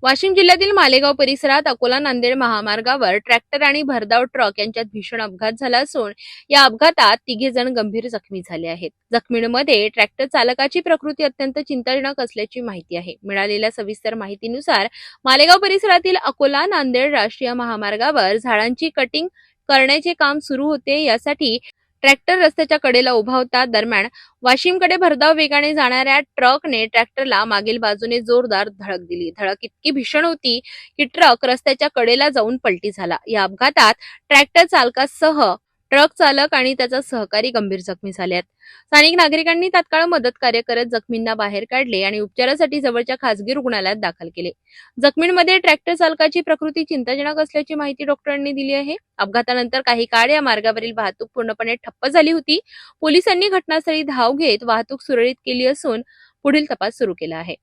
वाशिम जिल्ह्यातील मालेगाव परिसरात अकोला नांदेड महामार्गावर ट्रॅक्टर आणि भरधाव ट्रक यांच्यात भीषण अपघात झाला असून या अपघातात 3 जण गंभीर जखमी झाले आहेत। जखमींमध्ये ट्रॅक्टर चालकाची प्रकृती अत्यंत चिंताजनक असल्याची माहिती आहे। मिळालेल्या सविस्तर माहितीनुसार मालेगाव परिसरातील अकोला नांदेड राष्ट्रीय महामार्गावर झाडांची कटिंग करण्याचे काम सुरू होते। यासाठी ट्रॅक्टर रस्त्याच्या कडेला उभा होता। दरम्यान वाशिमकडे भरधाव वेगाने जाणाऱ्या ट्रकने ट्रॅक्टरला मागील बाजूने जोरदार धडक दिली। धडक इतकी भीषण होती की ट्रक रस्त्याच्या कडेला जाऊन पलटी झाला। या अपघातात ट्रॅक्टर चालकासह ट्रक चालक आणि त्याचा सहकारी गंभीर जखमी झाले आहेत। स्थानिक नागरिकांनी तात्काळ मदत कार्य करत जखमींना बाहेर काढले आणि उपचारासाठी जवळच्या खासगी रुग्णालयात दाखल केले। जखमींमध्ये ट्रॅक्टर चालकाची प्रकृती चिंताजनक असल्याची माहिती डॉक्टरांनी दिली आहे। अपघातानंतर काही काळ या मार्गावरील वाहतूक पूर्णपणे ठप्प झाली होती। पोलिसांनी घटनास्थळी धाव घेत वाहतूक सुरळीत केली असून पुढील तपास सुरू केला आहे।